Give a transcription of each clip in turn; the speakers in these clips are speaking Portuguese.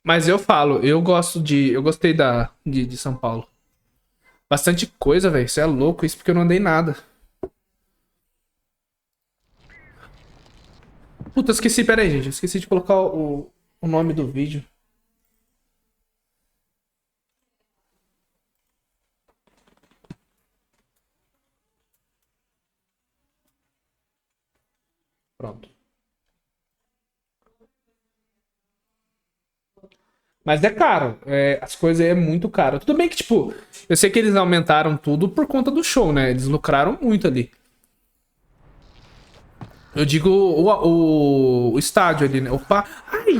Mas eu falo, eu gosto de... Eu gostei de São Paulo. Bastante coisa, velho. Isso é louco, isso porque eu não andei nada. Puta, esqueci, pera aí, gente. Eu esqueci de colocar o nome do vídeo. Pronto. Mas é caro. As coisas aí é muito caro. Tudo bem que, tipo, eu sei que eles aumentaram tudo por conta do show, né? Eles lucraram muito ali. Eu digo o estádio ali, né? Opa! Ai!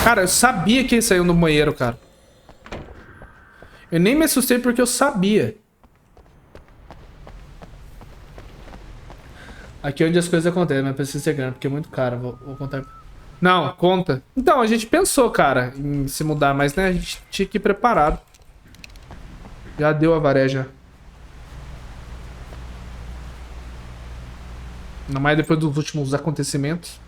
Cara, eu sabia que ele saiu no banheiro, cara. Eu nem me assustei porque eu sabia. Aqui é onde as coisas acontecem, mas precisa ser grande, porque é muito caro. Vou contar. Não, conta. Então, a gente pensou, cara, em se mudar, mas né, a gente tinha que ir preparado. Já deu a vareja. Ainda mais depois dos últimos acontecimentos.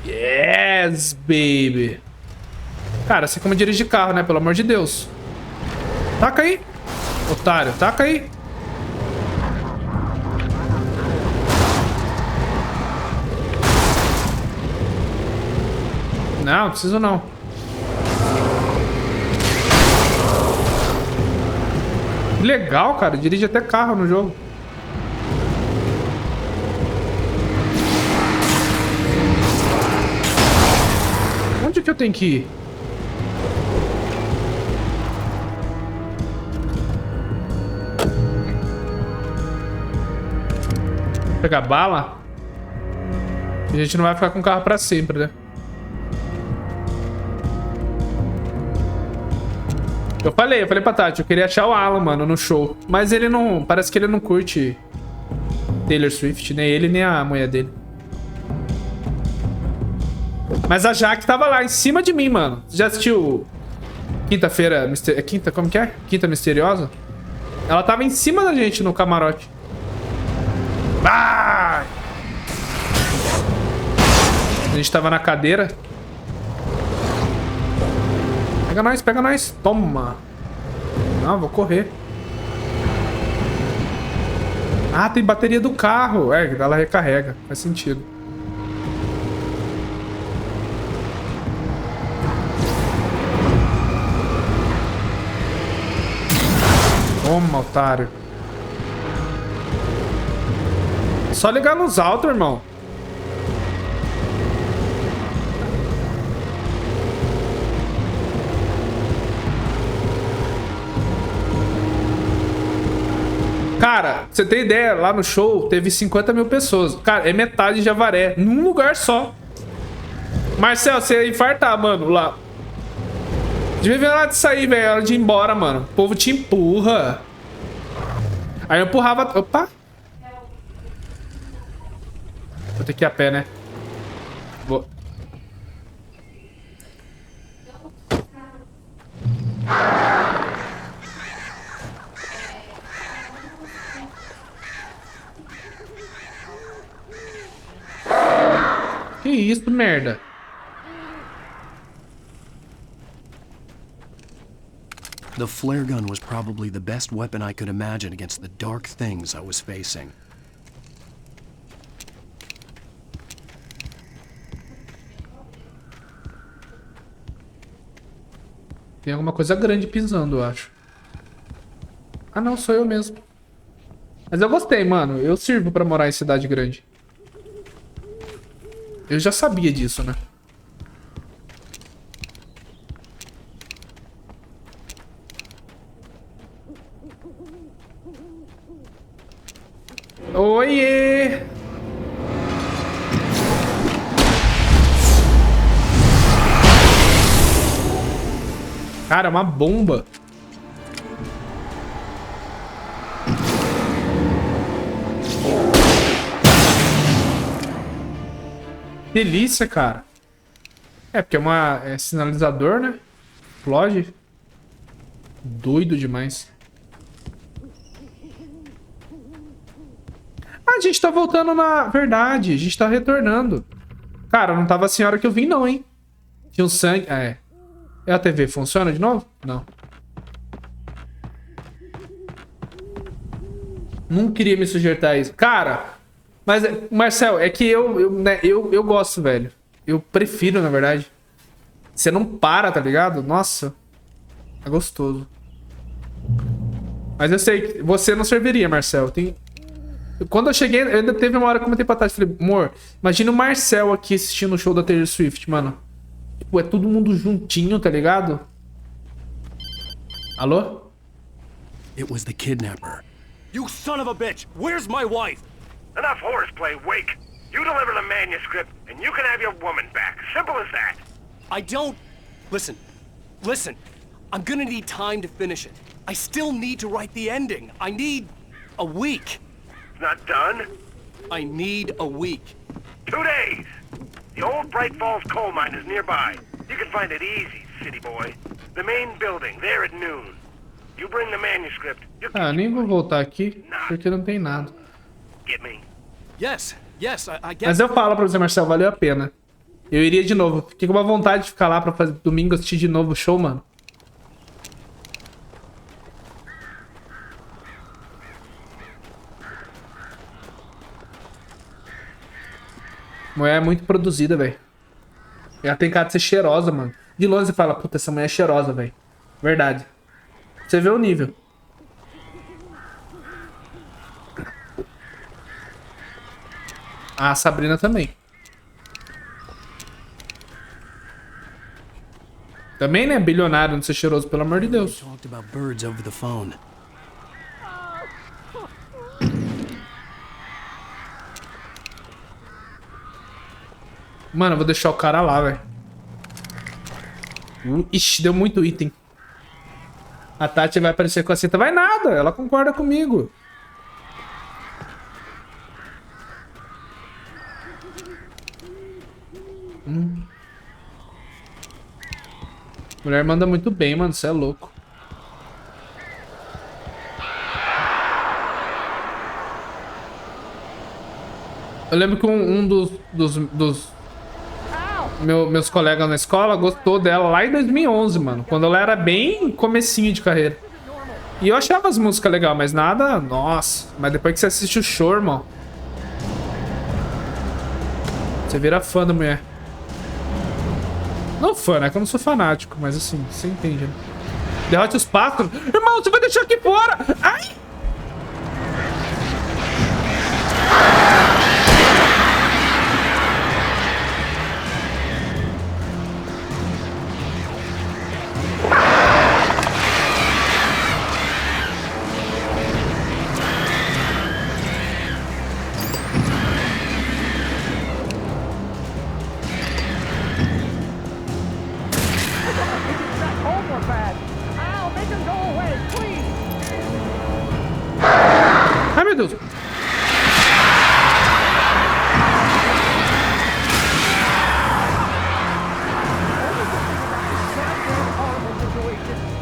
Yes, baby. Cara, você como dirige carro, né? Pelo amor de Deus. Taca aí. Otário, taca aí. Não, preciso não. Legal, cara. Dirige até carro no jogo. Onde que eu tenho que ir? Pegar bala? A gente não vai ficar com o carro pra sempre, né? Eu falei pra Tati, eu queria achar o Alan, mano, no show. Mas ele não... Parece que ele não curte Taylor Swift, nem ele, nem a mulher dele. Mas a Jaque tava lá, em cima de mim, mano. Já assistiu Quinta-feira... Quinta... Como que é? Quinta Misteriosa? Ela tava em cima da gente no camarote. Vai! A gente tava na cadeira. Pega nós, pega nós. Toma. Não, vou correr. Ah, tem bateria do carro. Ela recarrega. Faz sentido. Toma, otário. Só ligar nos altos, irmão. Cara, pra você ter ideia, lá no show teve 50 mil pessoas. Cara, é metade de Avaré, num lugar só. Marcel, você ia infartar, mano, lá. Devia ver lá de sair, velho, hora de ir embora, mano. O povo te empurra. Aí eu empurrava... Opa! Vou ter que ir a pé, né? Vou... Que isso, merda? The flare gun was probably the best weapon I could imagine against the dark things I was facing. Tem alguma coisa grande pisando, eu acho. Ah, não, sou eu mesmo. Mas eu gostei, mano. Eu sirvo pra morar em cidade grande. Eu já sabia disso, né? Oiê! Cara, é uma bomba. Delícia, cara. É, porque é sinalizador, né? Explode. Doido demais. gente tá voltando na... Verdade, a gente tá retornando. Cara, não tava assim a hora que eu vim, não, hein? Tinha um sangue... Ah, é. E a TV funciona de novo? Não. Não queria me sujeitar a isso. Cara, mas, Marcel, é que eu gosto, velho. Eu prefiro, na verdade. Você não para, tá ligado? Nossa. É gostoso. Mas eu sei que você não serviria, Marcel. Quando eu cheguei, eu ainda teve uma hora que eu comentei pra Tati. Falei, amor, imagina o Marcel aqui assistindo o show da Taylor Swift, mano. Tipo, é todo mundo juntinho, tá ligado? Alô? It was the kidnapper. You son of a bitch! Where's my wife? Enough horseplay, Wake. You deliver the manuscript, and you can have your woman back. Simple as that. I don't... Listen. I'm gonna need time to finish it. I still need to write the ending. I need a week. It's not done. I need a week. 2 days. The old Bright Falls coal mine is nearby. You can find it easy, city boy. The main building, there at noon. You bring the manuscript. Ah, nem vou voltar aqui, porque não tem nada. Get me? Yes, I get... Mas eu falo pra você, Marcel, valeu a pena. Eu iria de novo. Fiquei com uma vontade de ficar lá pra fazer domingo assistir de novo o show, mano. Mulher é muito produzida, velho. Ela tem cara de ser cheirosa, mano. De longe você fala, puta, essa mulher é cheirosa, velho. Verdade. Você vê o nível. A Sabrina também. Também, né? Bilionário, não ser cheiroso, pelo amor de Deus. Talked about birds over the phone. Mano, eu vou deixar o cara lá, velho. Ixi, deu muito item. A Tati vai aparecer com a cinta. Vai nada, ela concorda comigo. Mulher manda muito bem, mano. Você é louco. Eu lembro que um dos meus colegas na escola gostou dela lá em 2011, mano. Quando ela era bem comecinho de carreira. E eu achava as músicas legais, mas nada... Nossa, mas depois que você assiste o show, irmão... Você vira fã da mulher. Não fã, né? Que eu não sou fanático, mas assim, você entende, né? Derrote os pássaros. Irmão, você vai deixar aqui fora! Ai! Ai, meu Deus.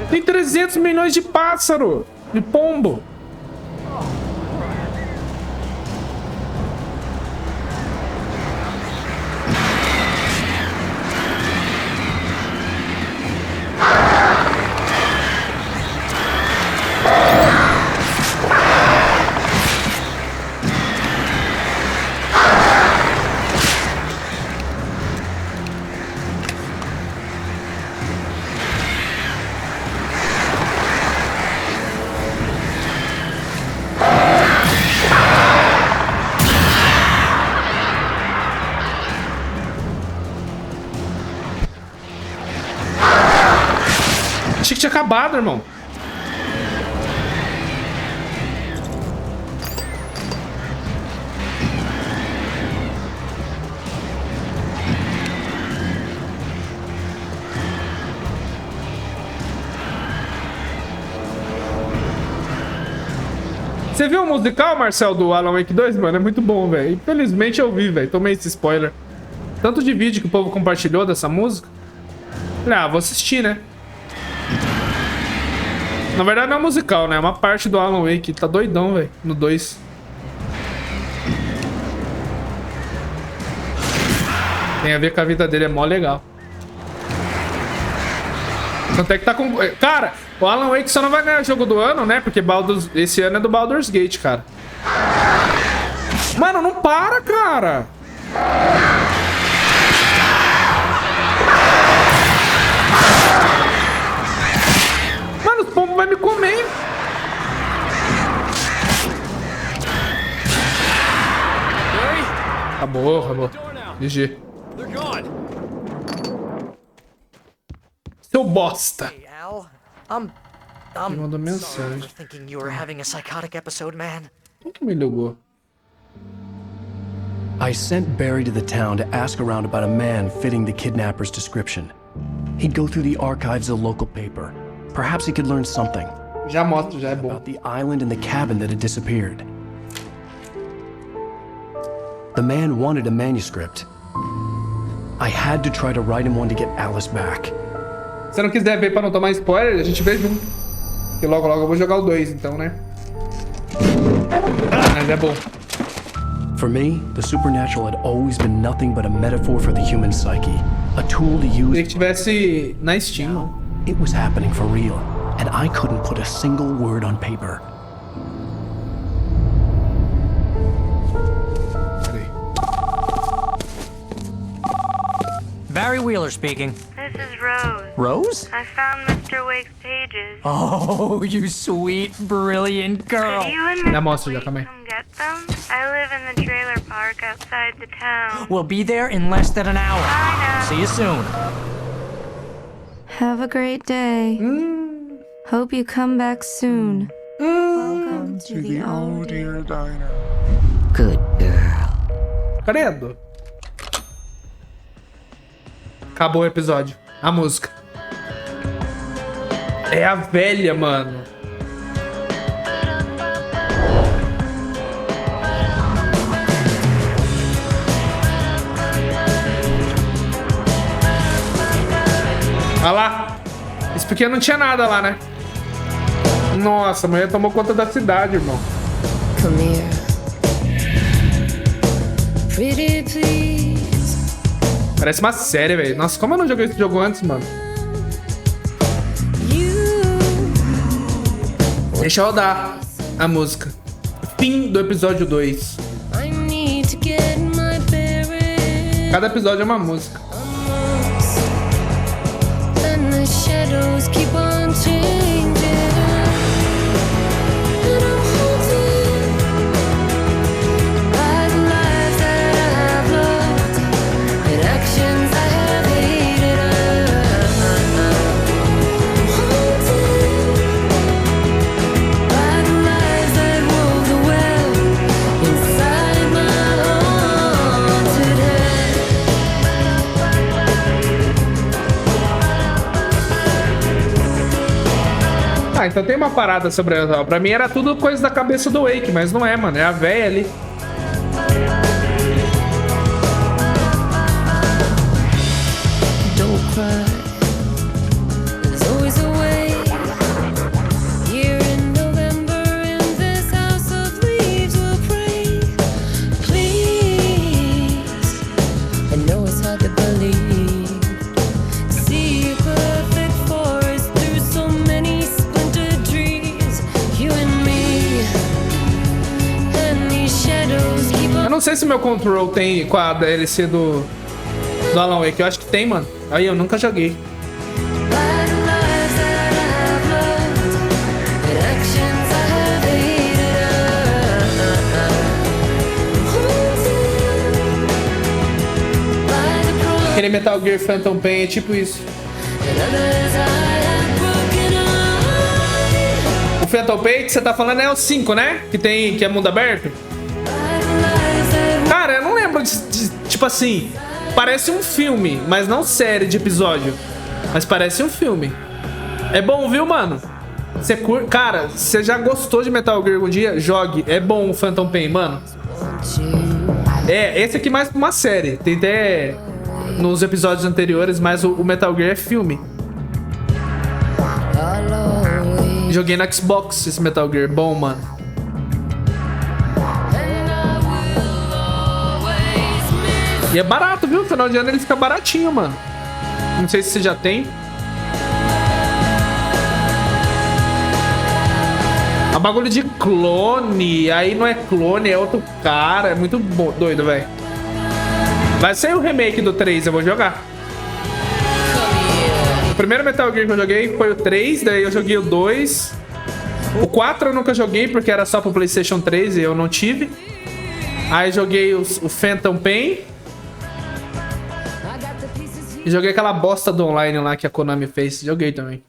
Tem 300 milhões de pássaro. De pombo. Achei que tinha acabado, irmão. Você viu o musical, Marcel, do Alan Wake 2? Mano, é muito bom, velho. Infelizmente eu vi, velho. Tomei esse spoiler. Tanto de vídeo que o povo compartilhou dessa música. Ah, vou assistir, né? Na verdade não é musical, né? É uma parte do Alan Wake. Tá doidão, velho. No 2. Tem a ver com a vida dele, é mó legal. Tanto é que tá com... Cara, o Alan Wake só não vai ganhar jogo do ano, né? Porque esse ano é do Baldur's Gate, cara. Mano, não para, cara. Mano, o pombo vai me comer. Acabou, acabou. GG. Seu bosta. Hey, Al. Me mandou mensagem. Thinking you were having a psychotic episode, man. Quem que me ligou? I sent Barry to the town to ask around about a man fitting the kidnapper's description. He'd go through the archives of the local paper. Perhaps he could learn something Já mostro, já é bom. about the island and the cabin that had disappeared. The man wanted a manuscript. I had to try to write him one to get Alice back. Se você não quiser ver pra não tomar spoiler, a gente vê junto. Porque logo logo eu vou jogar o 2, então, né? Mas é bom. For me, the supernatural had always been nothing but a metaphor for the human psyche, a tool to use. Queria que tivesse na Steam. It was happening for real, and I couldn't put a single word on paper. Barry Wheeler speaking. This is Rose. Rose? I found Mr. Wake's pages. Oh, you sweet, brilliant girl. Could you and Já Mr. mostro, já, Wake calma aí. come get them? I live in the trailer park outside the town. We'll be there in less than an hour. Bye now. See you soon. Have a great day. Hope you come back soon. Welcome to the old dear diner. Good girl. Credo. Acabou o episódio. A música. É a velha, mano. Olha lá. Esse pequeno não tinha nada lá, né? Nossa, a mulher tomou conta da cidade, irmão. Come here. Pretty please. Parece uma série, velho. Nossa, como eu não joguei esse jogo antes, mano? Deixa eu rodar a música. Fim do episódio 2. Cada episódio é uma música. Ah, então tem uma parada sobre ela. Pra mim era tudo coisa da cabeça do Wake, mas não é, mano. É a véia ali. Don't cry. There's always a way. Here in November, in this house of leaves, we'll pray. Please. I know it's hard to believe. See a perfect forest through so many splintered trees. You and me. And these shadows keep on. Eu não sei se meu control tem com a DLC do Alan Wake. Eu acho que tem, mano. Aí eu nunca joguei. Aquele Metal Gear Phantom Pain é tipo isso. O Phantom Pain que você tá falando é o 5, né? Que é mundo aberto. Cara, eu não lembro de tipo assim, parece um filme, mas não série de episódio. Mas parece um filme. É bom, viu, mano? Você curte. Cara, você já gostou de Metal Gear algum dia? Jogue. É bom o Phantom Pain, mano. É, esse aqui mais pra uma série. Tem até nos episódios anteriores, mas o Metal Gear é filme. Joguei no Xbox esse Metal Gear. Bom, mano. E é barato, viu? Final de ano ele fica baratinho, mano. Não sei se você já tem. A bagulho de clone. Aí não é clone, é outro cara. É muito doido, velho. Vai sair o remake do 3, eu vou jogar. O primeiro Metal Gear que eu joguei foi o 3, daí eu joguei o 2. O 4 eu nunca joguei porque era só pro PlayStation 3 e eu não tive. Aí joguei o Phantom Pain. E joguei aquela bosta do online lá que a Konami fez. Joguei também.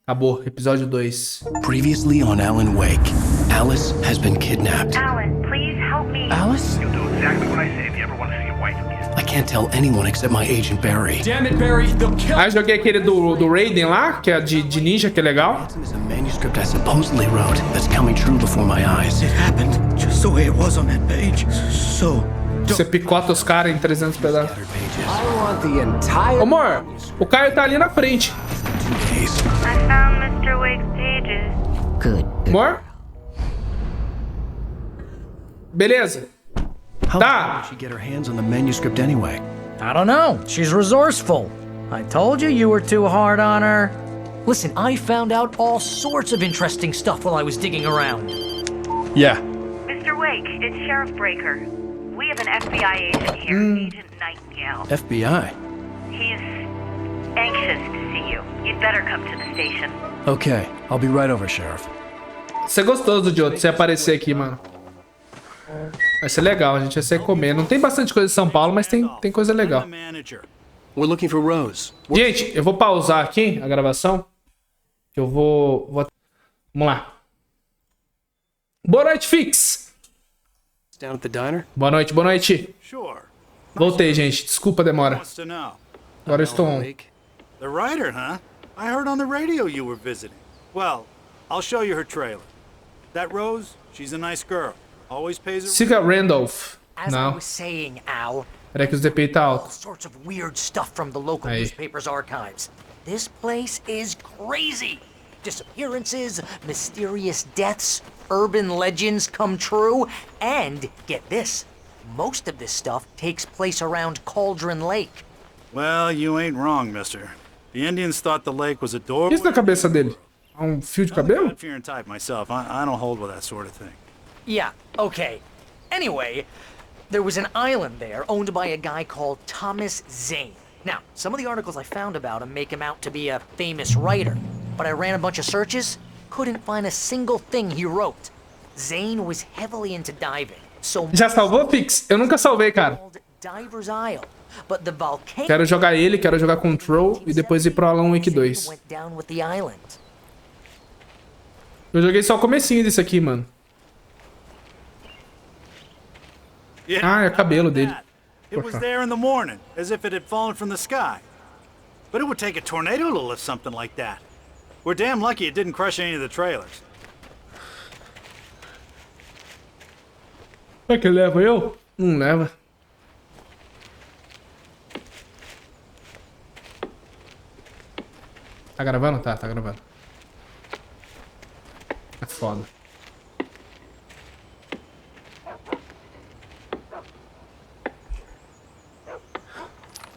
Acabou, episódio 2. Previously on Alan Wake, Alice has been kidnapped. Alan, please help me. Alice? You'll do exactly what I say if you ever want to see your wife again. I can't tell anyone except my agent Barry. Damn it, Barry, they'll kill. Aí joguei aquele do Raiden lá, que é de ninja, que é legal. There's a manuscript I supposedly wrote that's coming true before my eyes. It happened just the way it was on that page. So, Você picota os caras em 300 pedaços. Scattered pages. I want the entire Ô, amor, o Caio tá ali na frente. 2 days. I found Mr. Wake's pages. good. Amor? Beleza. How Tá. did she get her hands on the manuscript anyway? I don't know. She's resourceful. I told you you were too hard on her. Listen, I found out all sorts of interesting stuff while I was digging around. Yeah. Mr. Wake, it's Sheriff Breaker. We have an FBI agent here, Agent Nightingale. FBI. He's anxious to see you. You'd better come to the station. Okay, I'll be right over, Sheriff. Você é gostoso de outro, você aparecer aqui, mano. Vai ser legal, a gente vai sair comer. Não tem bastante coisa em São Paulo, mas tem coisa legal. We're looking for Rose. Gente, eu vou pausar aqui a gravação. Que eu vou... Vamos lá. Boa noite, Fix. Down at the diner? Boa noite, boa noite. sure. Voltei, gente. Desculpa a demora. Wants to know. Agora eu estou on. Wake. The writer, huh? I heard on the radio you were visiting. Well, I'll show you her trailer. That Rose, she's a nice girl. Always pays her. Siga Randolph. As I Não. was saying, Al, Peraí que os DPI tá all alto. sorts of weird stuff from the local Aí. newspaper's archives. This place is crazy. Disappearances, mysterious deaths, urban legends come true, and get this, most of this stuff takes place around Cauldron Lake. Well, you ain't wrong, mister. The Indians thought the lake was a doorway. Isso na cabeça dele? É um fio de I'm a cabelo? God-fearing type myself. I don't hold with that sort of thing. Yeah, okay. Anyway, there was an island there owned by a guy called Thomas Zane. Now, some of the articles I found about him make him out to be a famous writer, but I ran a bunch of searches, couldn't find a single thing he wrote. Zane was heavily into diving, so Já salvou, Fix? Eu nunca salvei, cara. called Diver's Isle. But the volcano Quero jogar ele, quero jogar Control e depois ir pro Alan Wake 2. went down with the island. Eu joguei só o comecinho desse aqui, mano. Yeah, Ah, é o cabelo dele. it was there in the morning, as if it had fallen from the sky. But it would take a tornado to lift something like that. We're damn lucky it didn't crush any of the trailers. Será que leva eu? Não leva. Tá gravando? Tá gravando. É foda.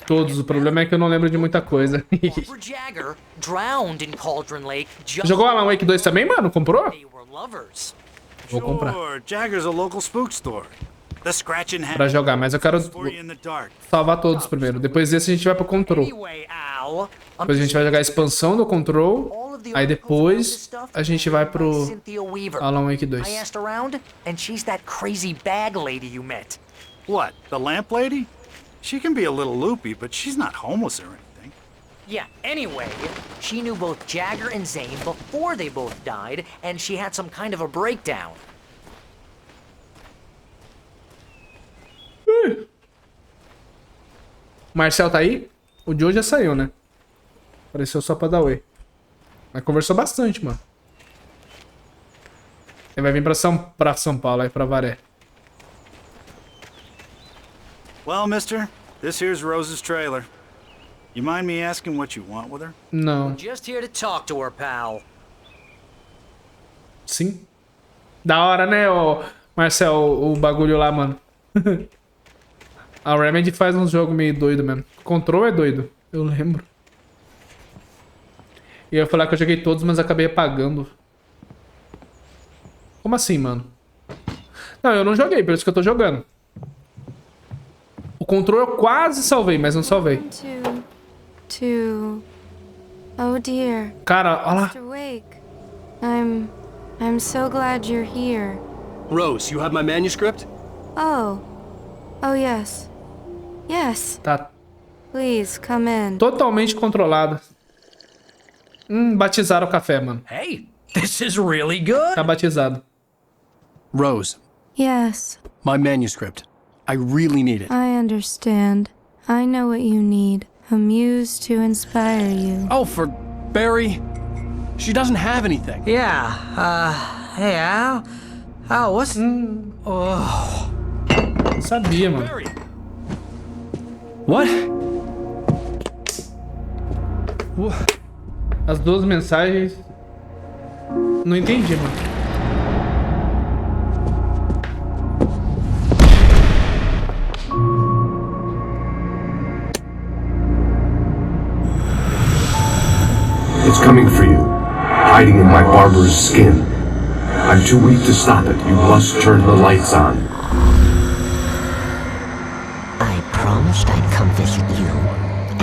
Todos, o problema é que eu não lembro de muita coisa. Barbara Jagger drowned in Cauldron Lake just Jogou Alan Wake 2 também, mano? Comprou? they were lovers. Vou comprar. Sure, Jagger's a local spook store. The scratching Pra jogar, mas eu quero for you in the dark. salvar todos primeiro. Depois desse a gente vai pro Control. Anyway, Al, Depois a gente vai jogar a expansão do Control. all of the Aí articles about this depois stuff a gente vai by pro Cynthia Weaver. Alan Wake 2. I asked around, and she's that crazy bag lady you met. What, the lamp lady? She can be a little loopy, but she's not homeless or anything. Yeah, anyway, she knew both Jagger and Zane before they both died, and she had some kind of a breakdown. Marcel tá aí? O Joe já saiu, né? Apareceu só pra dar oi. Mas conversou bastante, mano. Ele vai vir pra São Paulo, aí pra Varé. Well, mister, this here's Rose's trailer. You mind me asking what you want with her? Não. Just here to talk to her, pal. Sim. Da hora, né, ô Marcel, o bagulho lá, mano. A Remedy faz uns jogos meio doido mesmo. Control é doido, eu lembro. E eu ia falar que eu joguei todos, mas acabei apagando. Como assim, mano? Não, eu não joguei, por isso que eu tô jogando. O Control eu quase salvei, mas não salvei. Oh dear. Cara, olha lá. Mr. Wake. I'm so glad you're here. Rose, you have my manuscript? Oh. Oh yes. Yes. Tá Please come in. totalmente controlada. Batizaram o café, mano. Hey, this is really good. Tá batizado. Rose, Yes. my manuscript. I really need it. I understand. I know what you need. A muse to inspire you. Oh, for Barry. She doesn't have anything. Yeah, hey, Al, what's... Sabia, mano. What? As duas mensagens. Não entendi, mano. It's coming for you, hiding in my barber's skin. I'm too weak to stop it. You must turn the lights on. I promised I'd come visit you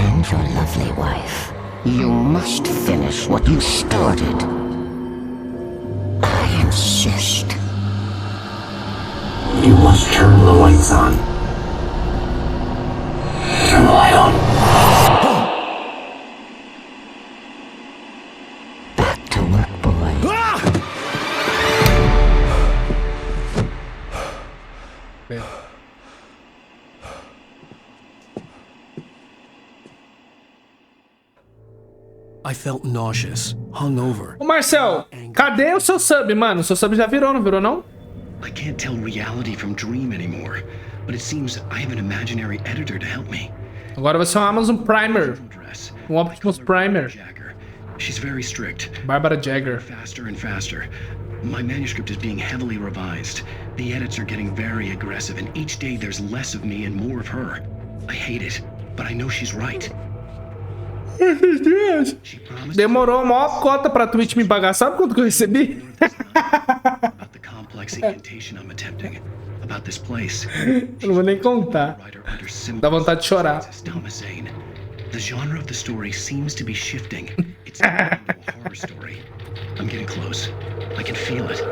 and your lovely wife. You must finish what you started. I insist. You must turn the lights on. Turn the light on. Back to work, boy. I felt nauseous, hungover. Ô, Marcel, cadê o seu sub, mano? O seu sub já virou, não virou, não? I can't tell reality from dream anymore, but it seems I have an imaginary editor to help me. Agora vai ser um Amazon Primer. Dress. Um Optimus Primer. Jagger. She's very strict. Bárbara Jagger. Faster and faster. My manuscript is being heavily revised. The edits are getting very aggressive, and each day there's less of me and more of her. I hate it, but I know she's right. She promised Demorou a maior cota pra Twitch me pagar. Sabe quanto que eu recebi? about the complex incantation I'm attempting, about this place. Eu não vou nem contar. Writer under symbol Dá vontade de chorar. Thomas Zane. The genre of the story seems to be shifting. It's not a horror story. I'm getting close. I can feel it.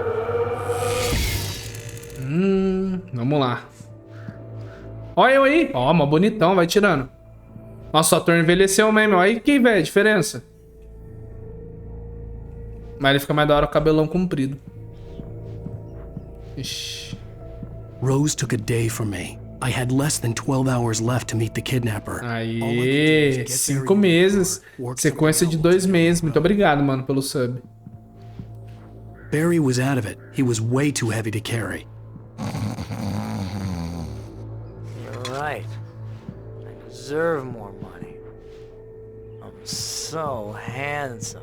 Vamos lá. Olha eu aí. Ó, mó bonitão, vai tirando. Nossa, o ator envelheceu mesmo. Olha aí que, velho, diferença. Mas ele fica mais da hora com o cabelão comprido. Ixi. Rose took a day from me. I had less than 12 hours left to meet the kidnapper. Aê, 5 meses. Sequência de 2 meses. Muito obrigado, mano, pelo sub. Barry was out of it. He was way too heavy to carry. You're right. I deserve more money. I'm so handsome.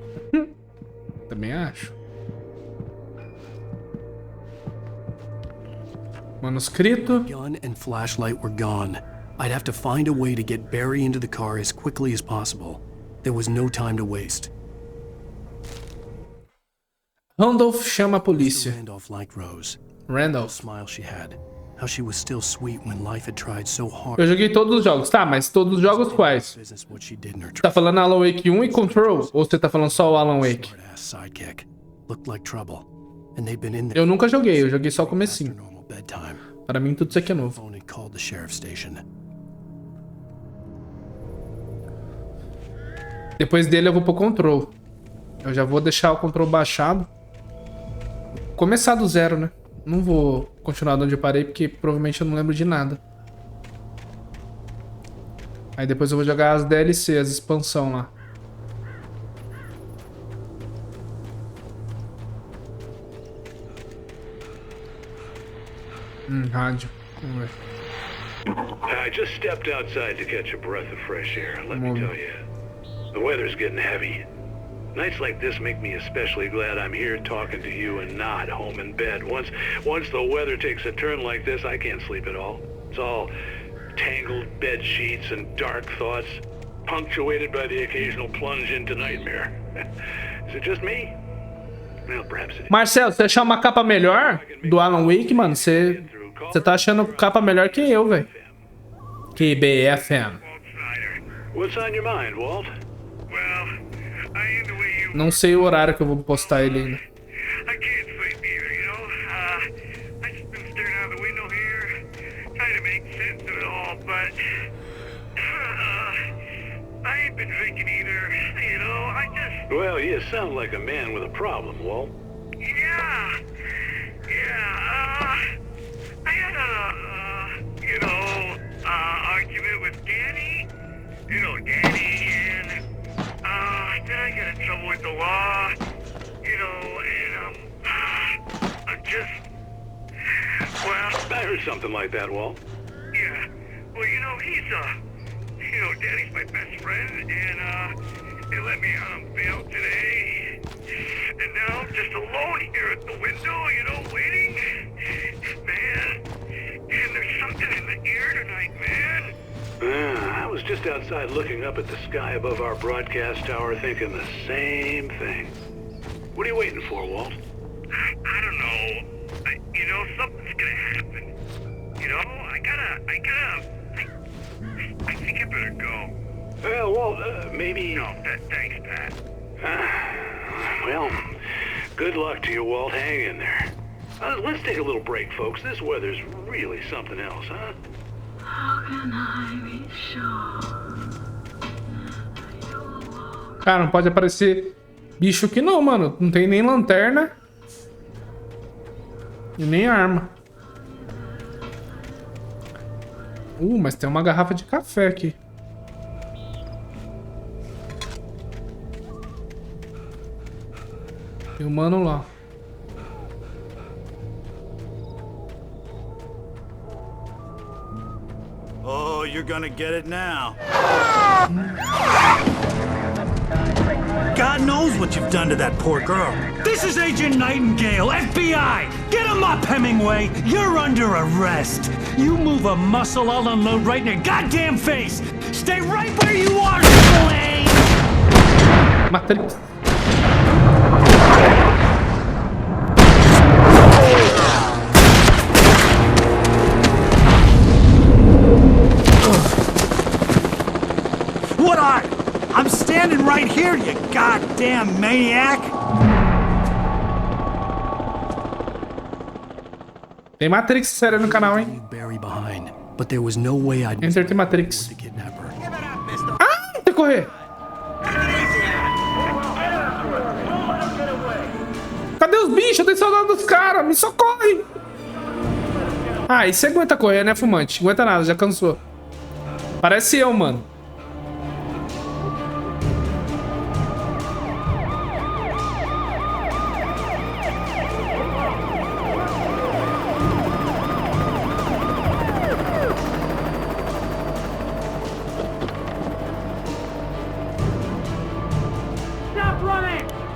Também acho. Manuscrito. Gun and flashlight were gone. I'd have to find a way to get Barry into the car as quickly as possible. There was no time to waste. Randolph chama a polícia. Randolph liked Rose. Randolph. Smile she had. How she was still sweet when life had tried so hard. Eu joguei todos os jogos. Tá, mas todos os jogos quais? Business what she did in her Tá falando Alan Wake 1 e Control? Ou você tá falando só o Alan Wake? ass sidekick. Looked like trouble. And they'd been in there. Eu nunca joguei, eu joguei só o comecinho. Normal bedtime. Para mim tudo isso aqui é novo. Phone and called the sheriff's station. Depois dele eu vou pro Control. Eu já vou deixar o Control baixado. Começar do zero, né? Não vou continuar de onde eu parei, porque provavelmente eu não lembro de nada. Aí depois eu vou jogar as DLC, as expansão lá. Rádio. Vamos ver. I just stepped outside to catch a breath of fresh air. Let me tell you, the weather's getting heavy. Nights like this make me especially glad I'm here talking to you and not home in bed. Once the weather takes a turn like this, I can't sleep at all. It's all tangled bed sheets and dark thoughts, punctuated by the occasional plunge into nightmare. Is it just me? Well, perhaps it is. Marcelo, você achar uma capa melhor do Alan Wake, mano, você tá achando capa melhor que eu, velho. Que BFM. What's on your mind, Walt? Well, I am the way you Não sei o horário que eu vou postar ele ainda. I can't sleep either, you know? I just been staring out the window here, trying to make sense of it all, but I ain't been drinking either, you know? I just... Well, you sound like a man with a problem, Walt. Yeah, I had a, argument with Danny, Danny, and, then I got in trouble with the law, and, I'm just, well... I heard something like that, Walt. Yeah, well, he's, Danny's my best friend, and, they let me out on bail today, and now I'm just alone here at the window, waiting, man, and there's something in the air tonight, man. I was just outside looking up at the sky above our broadcast tower thinking the same thing. What are you waiting for, Walt? I don't know. Something's gonna happen. I think I better go. Well, Walt, maybe... No, thanks, Pat. Well, good luck to you, Walt. Hang in there. Let's take a little break, folks. This weather's really something else, huh? Cara, não pode aparecer bicho aqui não, mano. Não tem nem lanterna. E nem arma. Mas tem uma garrafa de café aqui. Tem um mano lá. Oh, you're gonna get it now. God knows what you've done to that poor girl. This is Agent Nightingale, FBI! Get him up, Hemingway! You're under arrest! You move a muscle, I'll unload right in your goddamn face! Stay right where you are, Slane! Matrix. What are? I'm standing right here, you goddamn maniac! Tem Matrix séria no canal, hein? Barry behind, but there was no way I'd Enter tem Matrix. Ah, tem que correr. Cadê os bichos? Eu tenho saudade dos caras. Me socorre. Ah, e você aguenta correr, né, Fumante? Aguenta nada, já cansou. Parece eu, mano.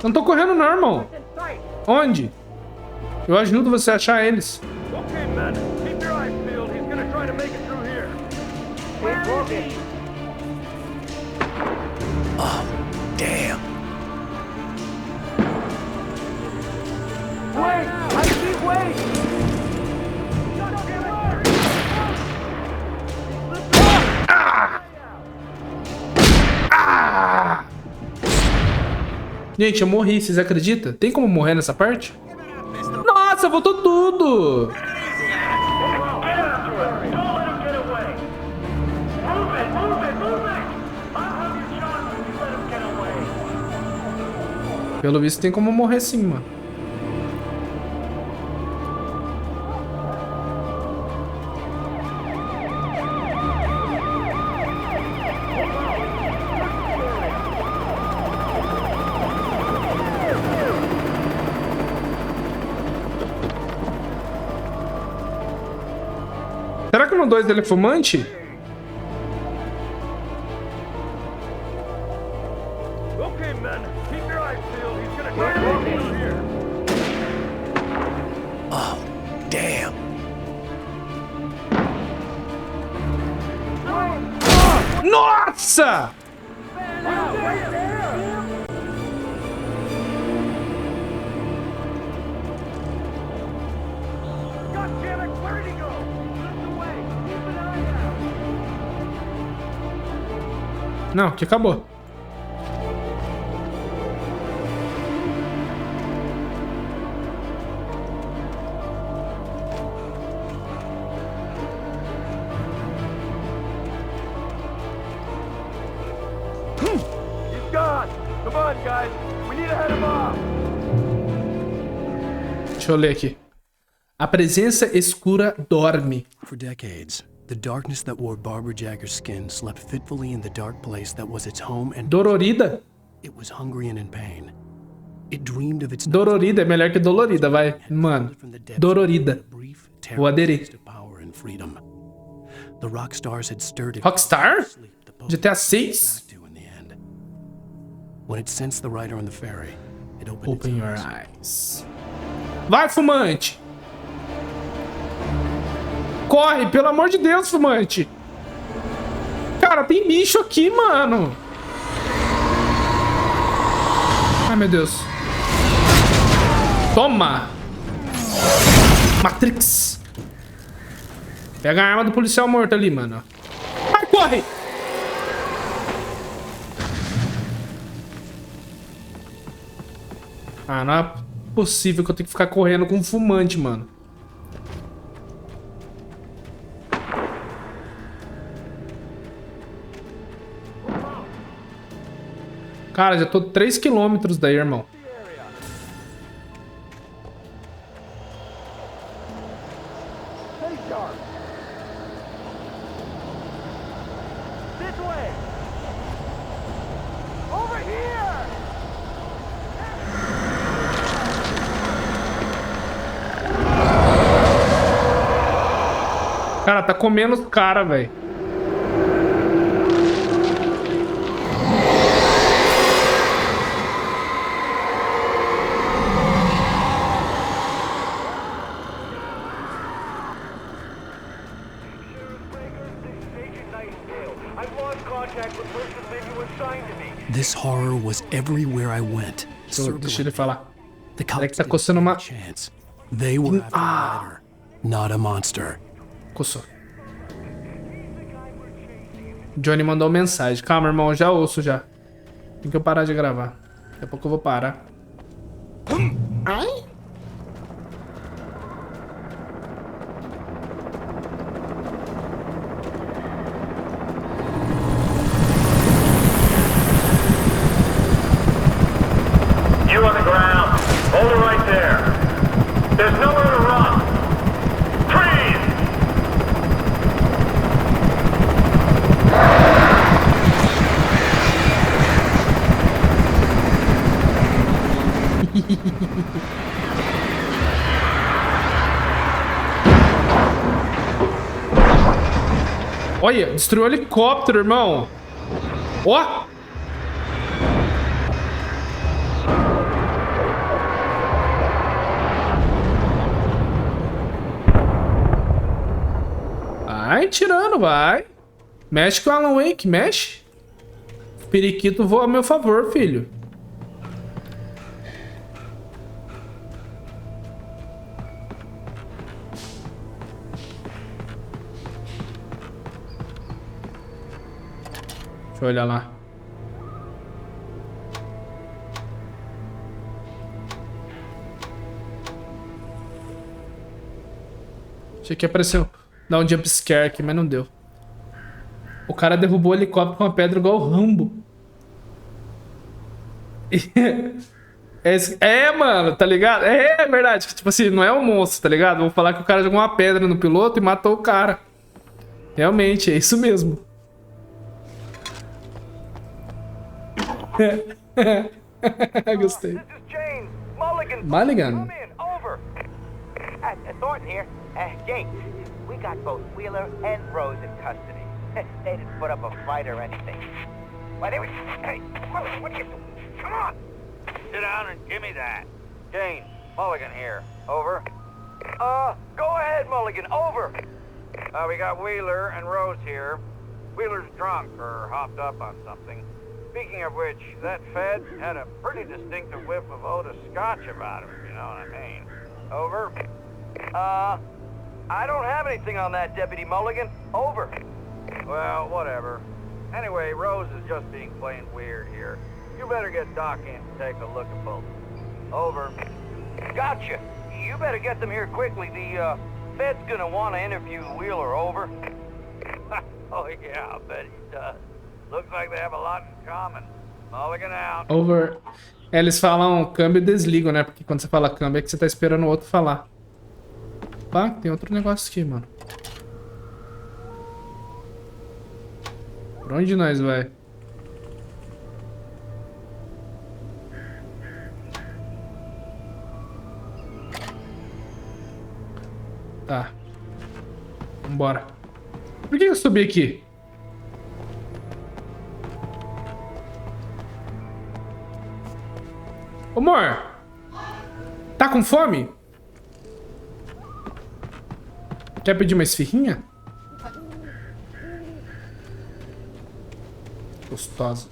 Não tô correndo não, irmão. Onde? Eu ajudo você a achar eles. Oh, damn. Wait! I see, wait! Gente, eu morri, vocês acreditam? Tem como morrer nessa parte? Nossa, voltou tudo! Pelo visto tem como morrer sim, mano. Será que no 2 ele é fumante? Oh, damn. Nossa! Não, que acabou. He's gone. Come on, guys. We need to head him off. Deixa eu ler aqui. A presença escura dorme. For decades, the darkness that wore Barbara Jagger's skin slept fitfully in the dark place that was its home and Dororida? It was hungry and in pain. It dreamed of its Dororida é melhor que dolorida, vai. Mano, Dororida. Vou aderir. power and freedom. The rock stars had stirred it. Rockstar? GTA 6? When it sensed the rider on the ferry, it opened Open your eyes. Vai, Fumante! Corre, pelo amor de Deus, Fumante! Cara, tem bicho aqui, mano! Ai, meu Deus. Toma! Matrix! Pega a arma do policial morto ali, mano. Vai, corre! Ah, não é possível que eu tenho que ficar correndo com um fumante, mano. Cara, já tô 3 quilômetros daí, irmão. Cara, tá comendo os caras, velho. This horror was everywhere I went. Deixa ele falar. The Peraí que tá coçando uma... chance. They were after a rider, not a monster. Coçou. Johnny mandou mensagem. Calma, irmão, já ouço já. Tem que eu parar de gravar. Daqui a pouco eu vou parar. Ai? You on the ground. Hold it right there. There's nowhere to run. Freeze! Olha, destruiu o helicóptero, irmão. Ó! Vai tirando, vai. Mexe com o Alan Wake, mexe. O periquito voa a meu favor, filho. Deixa eu olhar lá. Achei que apareceu. Dá um jumpscare aqui, mas não deu. O cara derrubou o helicóptero com uma pedra igual o Rambo. É, mano, tá ligado? É verdade. Tipo assim, não é um monstro, tá ligado? Vou falar que o cara jogou uma pedra no piloto e matou o cara. Realmente, é isso mesmo. Gostei. Mulligan. Thornton here. James, we got both Wheeler and Rose in custody. They didn't put up a fight or anything. Why, they were... Hey, what are you doing? Come on! Sit down and give me that. James, Mulligan here. Over. Go ahead, Mulligan. Over. We got Wheeler and Rose here. Wheeler's drunk or hopped up on something. Speaking of which, that Fed had a pretty distinctive whiff of Otis Scotch about him, you know what I mean. Over. I don't have anything on that, Deputy Mulligan. Over. Well, whatever. Anyway, Rose is just being plain weird here. You better get Doc in to take a look at both. Over. Gotcha. You better get them here quickly. The Fed's gonna want to interview Wheeler. Over. Oh yeah, I bet he does. Looks like they have a lot in common. Mulligan out. Over. É, eles falam câmbio e desligam, né? Porque quando você fala câmbio é que você tá esperando o outro falar. Pá, tem outro negócio aqui, mano. Por onde nós vai? Tá. Vambora. Por que eu subi aqui? Ô, amor. Tá com fome? Quer pedir uma esfirrinha? Gostosa.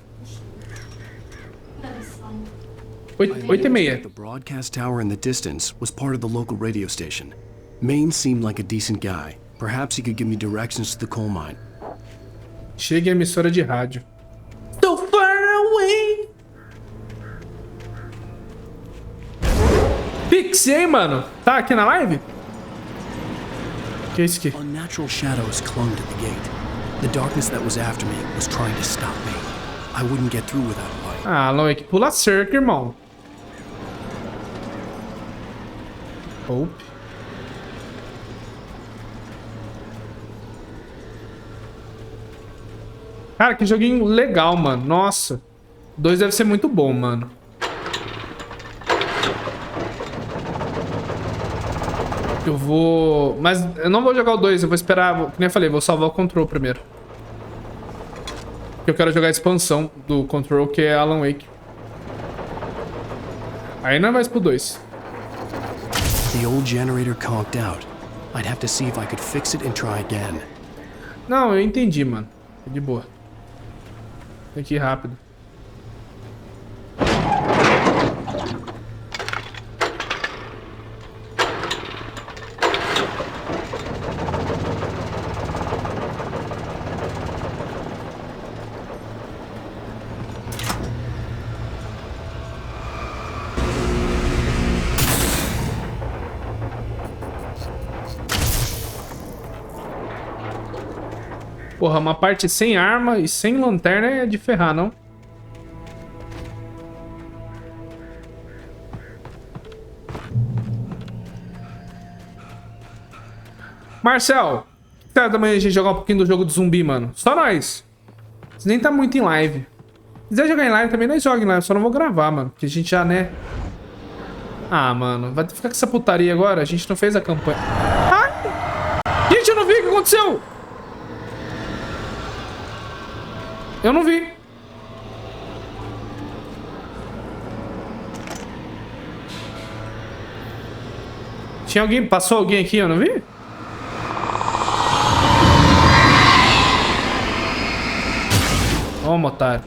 8h30. The broadcast tower in the distance was part of the local radio station. Maine seemed like a decent guy. Perhaps he could give me directions to the coal mine. Chegue à emissora de rádio. So far away. Pix, e aí, mano? Tá aqui na live? Que é isso aqui? Unnatural shadows clung to the gate. The darkness that was after me was trying to stop me. I wouldn't get through without a light. Ah, Alan Wake pula cerca, irmão. Hope. Cara, que joguinho legal, mano. Nossa. 2 deve ser muito bom, mano. Eu vou... Mas eu não vou jogar o 2, eu vou esperar... Como eu falei, vou salvar o Control primeiro. Porque eu quero jogar a expansão do Control, que é Alan Wake. Aí não é mais pro 2. The old generator conked out. I'd have to see if I could fix it and try again. Não, eu entendi, mano. É de boa. Tem que ir rápido. Porra, uma parte sem arma e sem lanterna é de ferrar, não? Marcel, que tal da manhã a gente jogar um pouquinho do jogo do zumbi, mano? Só nós. Você nem tá muito em live. Se quiser jogar em live também, nós jogamos em live. Só não vou gravar, mano. Porque a gente já, né? Ah, mano. Vai ficar com essa putaria agora? A gente não fez a campanha. Ai! Gente, eu não vi o que aconteceu! Eu não vi. Tinha alguém... Passou alguém aqui, eu não vi? Ó, otário.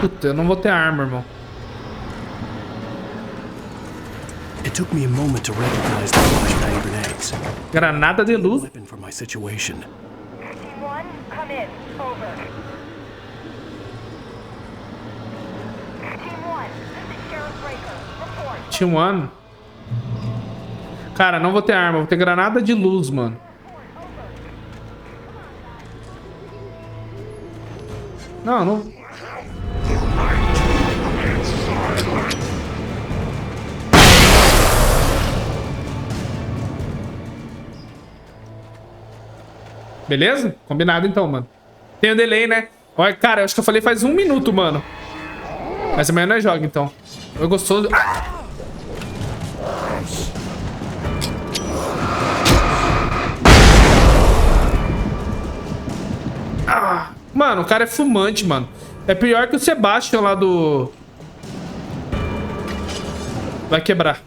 Puta, eu não vou ter arma, irmão. It took me a moment to recognize the flashbang grenades. Granada de luz. Weapon for my situation. Come in. Over. Team 1, this is Sheriff Breaker. Report. Team 1. Cara, não vou ter arma, vou ter granada de luz, mano. Não, não. Beleza? Combinado então, mano. Tem um delay, né? Olha, cara, eu acho que eu falei faz 1 minuto, mano. Mas amanhã nós joga, então. Eu gostoso. Ah! Mano, o cara é fumante, mano. É pior que o Sebastian lá do... Vai quebrar.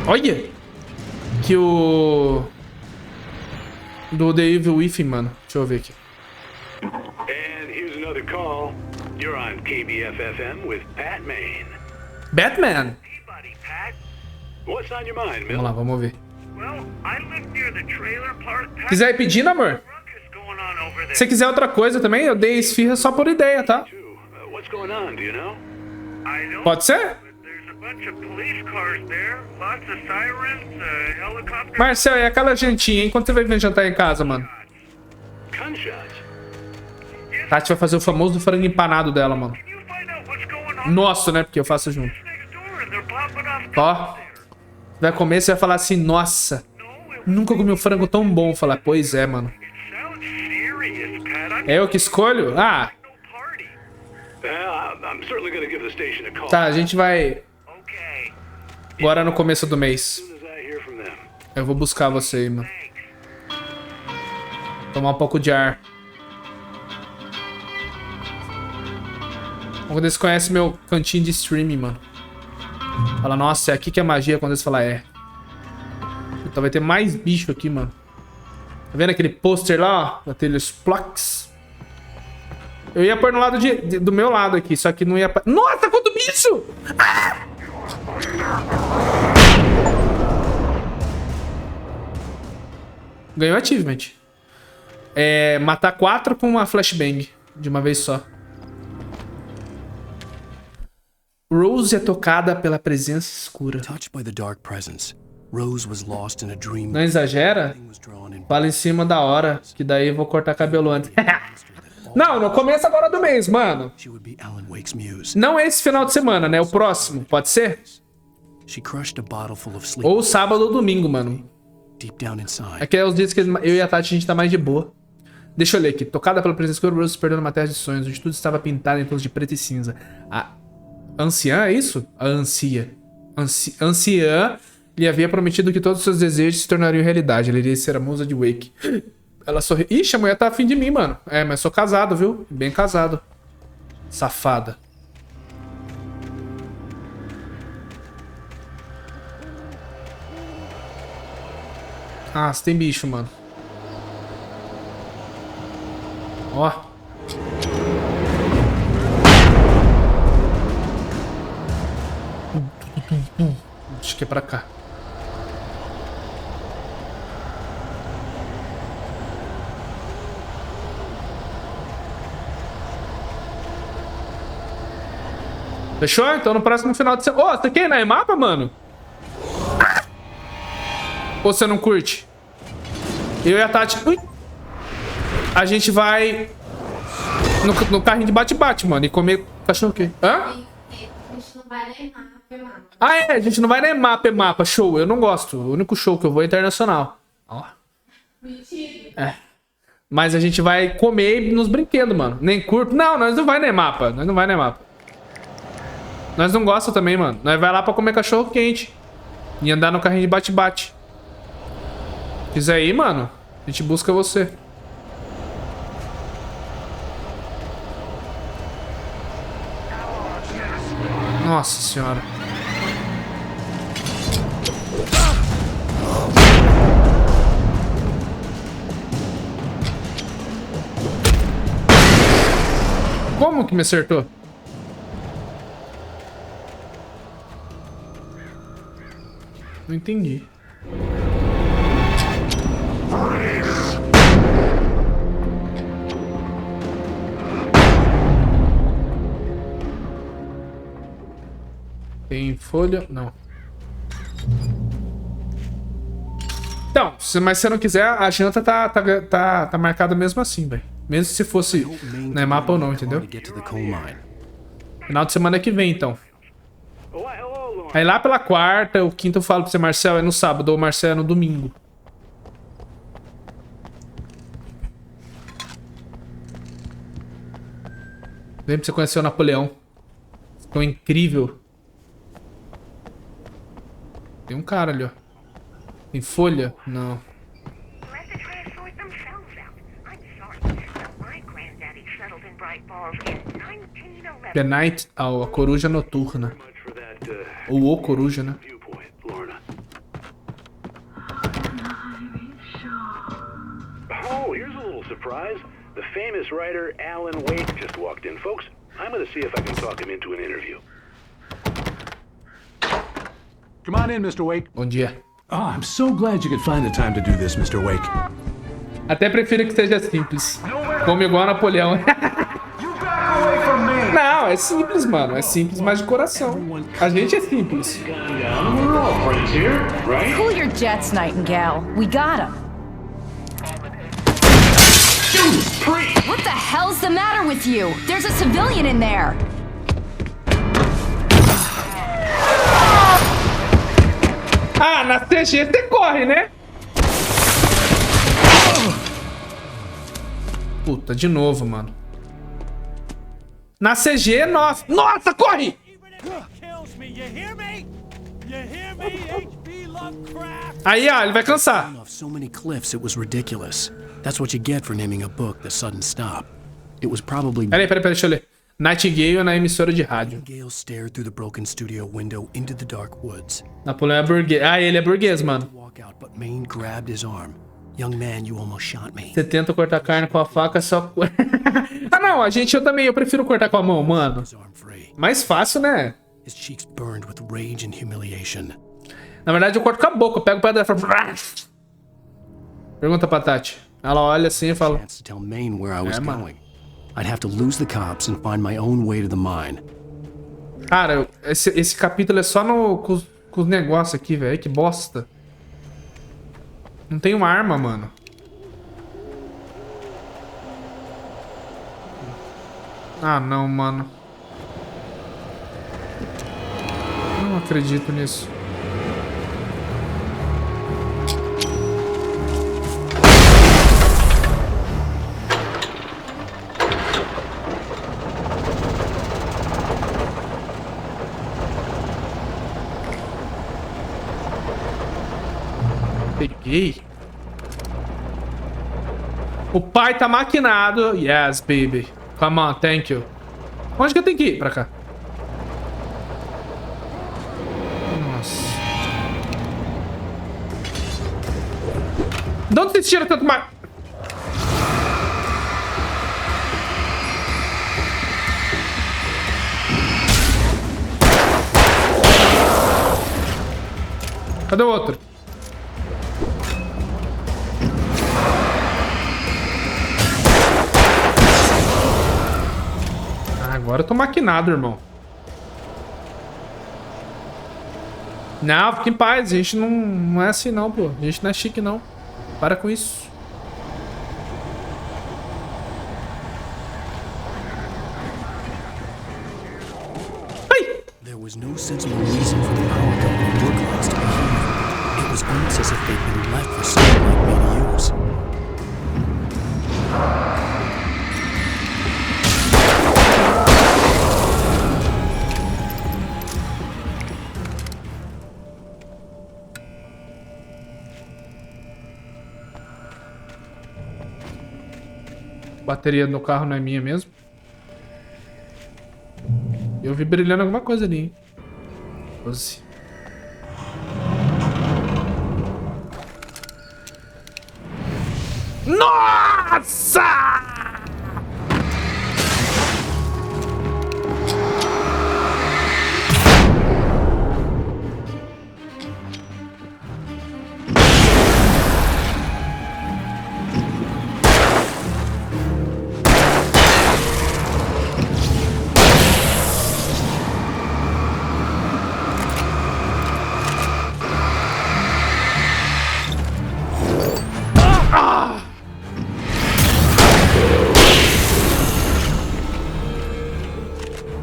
Olha! Que o... Do The Evil Within, mano. Deixa eu ver aqui. And here's another call. You're on KBFFM with Pat Maine. Batman? Hey, buddy, Pat. What's on your mind, Vamos lá, vamos ver. Well, I live near the trailer park. Pat. Quiser ir pedindo, amor? Going on over there. Se quiser outra coisa também, eu dei esfirra só por ideia, tá? What's going on, do you know? I don't. Pode ser? There's a bunch of police cars there. Lots of sirens, helicopters. Marcel, e aquela jantinha, hein? Quando você vai vir jantar em casa, mano? Gunshots. Tati vai fazer o famoso frango empanado dela, mano. Nossa, né? Porque eu faço junto. Ó. Vai comer, você vai falar assim, nossa. Nunca comi um frango tão bom. Falar, pois é, mano. É eu que escolho? Ah. Tá, a gente vai... Agora no começo do mês. Eu vou buscar você aí, mano. Tomar um pouco de ar. Quando eles conhecem meu cantinho de streaming, mano. Fala, nossa, é aqui que é magia. Quando eles falam, é. Puta, vai ter mais bicho aqui, mano. Tá vendo aquele pôster lá, ó? Da Telesplox? Eu ia pôr no lado do meu lado aqui, só que não ia... Nossa, quanto bicho! Ah! Ganhou achievement. É... Matar 4 com uma flashbang. De uma vez só. Rose é tocada pela presença escura. Não exagera? Fala em cima da hora, que daí eu vou cortar cabelo antes. Não, no começo agora do mês, mano. Não é esse final de semana, né? O próximo, pode ser? Ou sábado ou domingo, mano. Aqui é os dias que eu e a Tati a gente tá mais de boa. Deixa eu ler aqui. Tocada pela presença escura, Rose se perdeu numa terra de sonhos, onde tudo estava pintado em tons de preto e cinza. A anciã, é isso? A anciã lhe havia prometido que todos os seus desejos se tornariam realidade. Ela iria ser a musa de Wake. Ela sorriu. Ixi, a mulher tá afim de mim, mano. É, mas sou casado, viu? Bem casado. Safada. Ah, você tem bicho, mano. Ó. Acho que é pra cá. Fechou? Então no próximo final de semana... Ô, você quer ir na mapa, mano? Ou você não curte? Eu e a Tati... Ui. A gente vai... No carrinho de bate-bate, mano. E comer cachorro o quê? Hã? A gente não vai nem mapa. Ah, é. A gente não vai nem mapa. Show. Eu não gosto. O único show que eu vou é internacional. Ó. Mentira. É. Mas a gente vai comer nos brinquedos, mano. Nem curto. Não, nós não vai nem mapa. Nós não gosta também, mano. Nós vai lá pra comer cachorro quente. E andar no carrinho de bate-bate. Quiser ir, mano, a gente busca você. Nossa senhora. Como que me acertou? Não entendi. Tem folha? Não. Então, mas se você não quiser, a janta tá marcada mesmo assim, velho. Mesmo se fosse na mapa ou não, entendeu? Final de semana que vem, então. Aí lá pela quarta, o quinto eu falo pra você, Marcel, é no sábado, ou Marcel é no domingo. Vem pra você conhecer o Napoleão. Tão incrível. Tem um cara ali, ó. Tem folha? Não. The Night Owl, a coruja noturna. Ou o coruja, né? The famous writer Alan Wake just walked in. Folks, I'm gonna see if I can talk him into an interview. Come on in, Mr. Wake. Bom dia. Oh, I'm so glad you could find the time to do this, Mr. Wake. Até prefiro que seja simples. Como igual Napoleão. Não, é simples, mano. É simples, mas de coração. A gente é simples. Cool your jets, Nightingale. We got him. What the hell's the matter with you? There's a civilian in there. Ah, na CG você corre, né? Puta, de novo, mano. Na CG, nossa. Nossa, corre! Aí, ó, ele vai cansar. Off so many cliffs it was ridiculous. That's what you get for naming a book The Sudden Stop. It was probably. Peraí, deixa eu ler. Nightingale na emissora de rádio. Nightingale stared through the broken studio window into the dark woods. Napoleão é burguês. Ah, ele é burguês, mano. Walk out, but Maine grabbed his arm. Young man, you almost shot me. Você tenta cortar carne com a faca, só. Ah, não, eu prefiro cortar com a mão, mano. Mais fácil, né? His cheeks burned with rage and humiliation. Na verdade, eu corto com a boca, eu pego o pé dela e falo. Pergunta pra Tati. Ela olha assim e fala. Tell Maine where I was going. I'd have to lose the cops and find my own way to the mine. Cara, esse capítulo é só com os negócios aqui, velho. Que bosta. Não tem uma arma, mano. Ah, não, mano. Não acredito nisso. Peguei. O pai tá maquinado. Yes, baby. Come on, thank you. Onde que eu tenho que ir? Pra cá. Nossa. De onde você tira tanto mais? Cadê o outro? Agora eu tô maquinado, irmão. Não, fica em paz. A gente não é assim, não, pô. A gente não é chique, não. Para com isso. Ai! There was no sensible reason for the power gun and work lines to be here. It was almost as if they'd been left for someone like me to use. Bateria no carro não é minha mesmo. Eu vi brilhando alguma coisa ali, hein? 12. Nossa!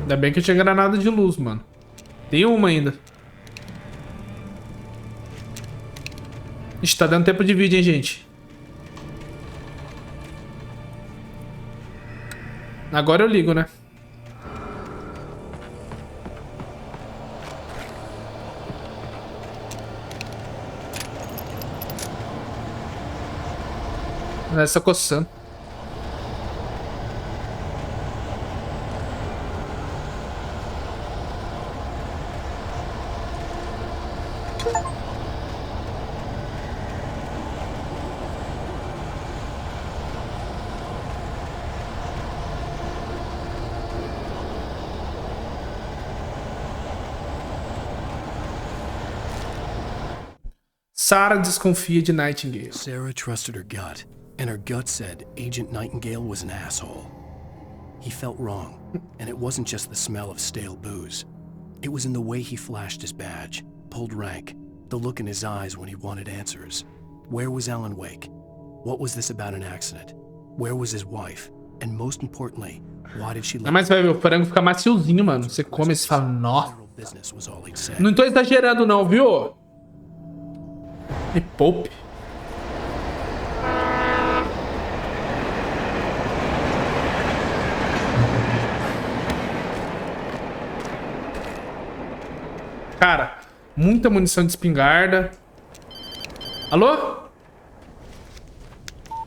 Ainda bem que eu tinha granada de luz, mano. Tem uma ainda. Ixi, tá dando tempo de vídeo, hein, gente. Agora eu ligo, né? Essa coçando. Sarah desconfia de Nightingale. Sarah trusted her gut, and her gut said Agent Nightingale was an asshole. He felt wrong, and it wasn't just the smell of stale booze. It was in the way he flashed his badge, pulled rank, the look in his eyes when he wanted answers. Where was Alan Wake? What was this about an accident? Where was his wife? And most importantly, why did she let... Mas vai ver, o frango fica maciozinho, mano. Você come e você fala, nossa. Não tô exagerando não, viu? Me poupe. Cara, muita munição de espingarda. Alô?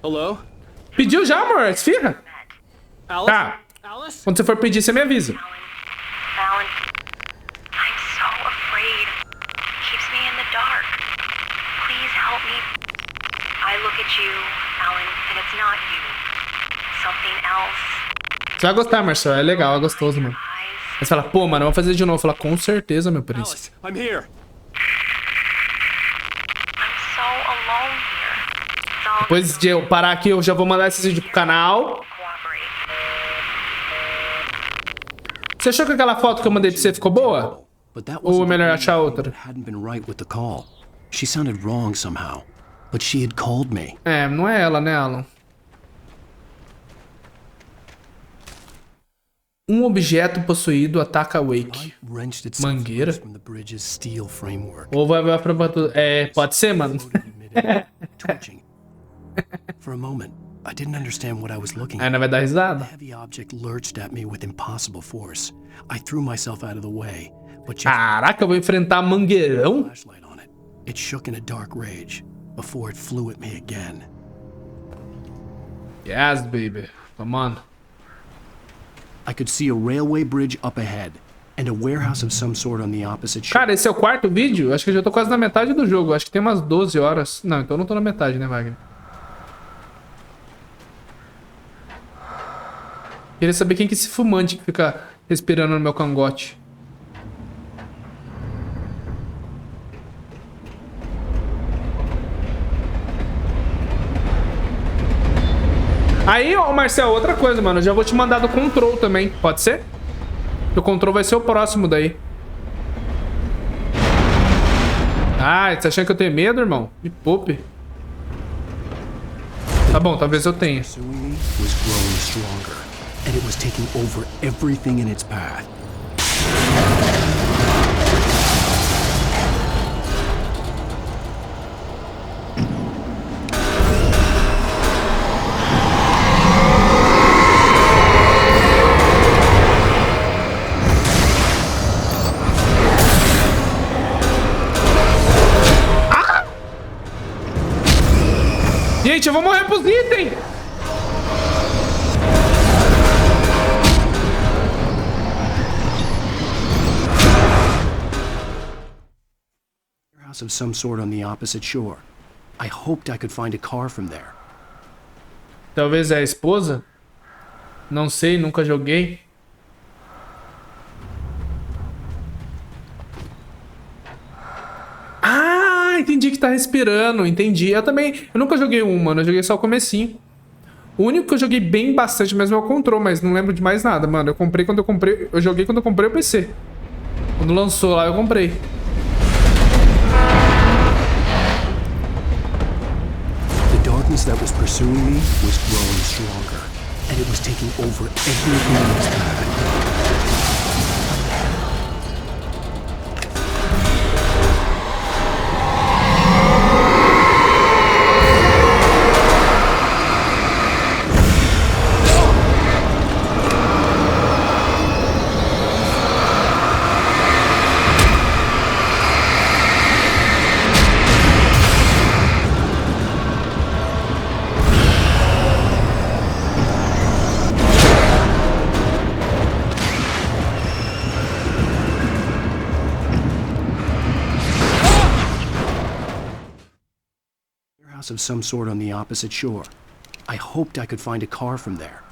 Hello? Pediu já, amor? Esfirra? Tá. Quando você for pedir, você me avisa. Alan, I'm so afraid. Keeps me in the dark. Please help me. I look at you, Alan, and it's not you. Something else. Você vai gostar, Marcelo. É legal, é gostoso, mano. Aí você fala, pô, mano, vamos fazer de novo. Fala, com certeza, meu príncipe. I'm here. I'm so alone here. Depois de eu parar aqui, eu já vou mandar esse vídeo pro canal. Você achou que aquela foto que eu mandei pra você ficou boa? Ou é melhor achar outra? She sounded wrong somehow, but she had called me. É, não é ela, né, Alan? Um objeto possuído ataca Wake. Mangueira? Ou vai pra tudo. É, pode ser, mano. For a moment, I didn't understand what I was looking at. Aí não vai dar risada. The heavy object lurched at me with impossible force. I threw myself out of the way, but caraca, eu vou enfrentar mangueirão? It shook in a dark rage before it flew at me again. Yes, baby. Come on. I could see a railway bridge up ahead and a warehouse of some sort on the opposite shore. Cara, esse é o quarto vídeo? Acho que eu já tô quase na metade do jogo. Acho que tem umas 12 horas. Não, então eu não tô na metade, né, Wagner? Queria saber quem que é esse fumante que fica respirando no meu cangote. Aí, ó, Marcel, outra coisa, mano. Eu já vou te mandar do control também. Pode ser? O control vai ser o próximo daí. Ah, você achando que eu tenho medo, irmão? Me poupe. Tá bom, talvez eu tenha. And it was taking over everything in its path. Ah! Gente, eu vou morrer pros itens! Of some sort on the opposite shore. I hoped I could find a car from there. Talvez é a esposa? Não sei, nunca joguei. Ah, entendi que tá respirando, entendi. Eu também, eu nunca joguei um, mano, eu joguei só o comecinho. O único que eu joguei bem bastante mesmo é o Control, mas não lembro de mais nada, mano. Eu comprei quando eu comprei, eu joguei quando eu comprei o PC. Quando lançou lá, eu comprei. That was pursuing me was growing stronger, and it was taking over everything in its path. Of some sort on the opposite shore. I hoped I could find a car from there.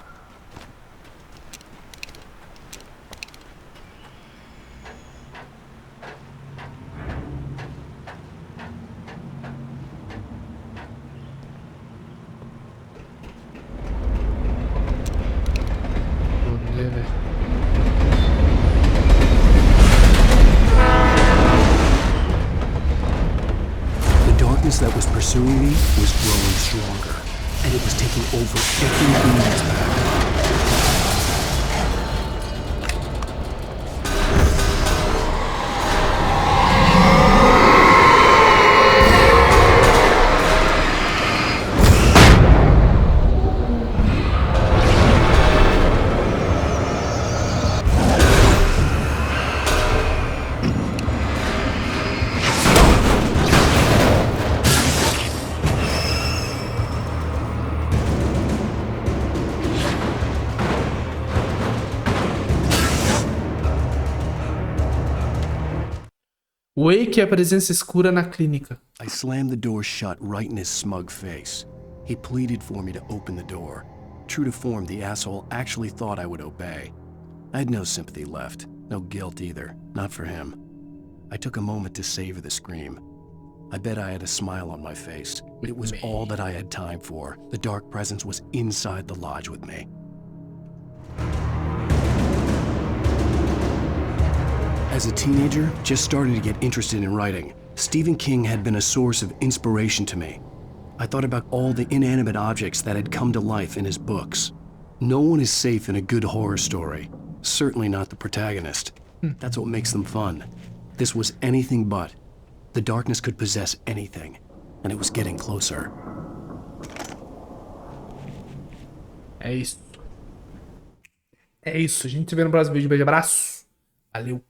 pursuing me was growing stronger, and it was taking over everything in its path. Wake é a presença escura na clínica. I slammed the door shut right in his smug face. He pleaded for me to open the door. True to form, the asshole actually thought I would obey. I had no sympathy left, no guilt either, not for him. I took a moment to savor the scream. I bet I had a smile on my face. It was all that I had time for. The dark presence was inside the lodge with me. As a teenager, just starting to get interested in writing, Stephen King had been a source of inspiration to me. I thought about all the inanimate objects that had come to life in his books. No one is safe in a good horror story. Certainly not the protagonist. That's what makes them fun. This was anything but. The darkness could possess anything, and it was getting closer. É isso. É isso. A gente se vê no próximo vídeo. Beijo, abraço. Valeu.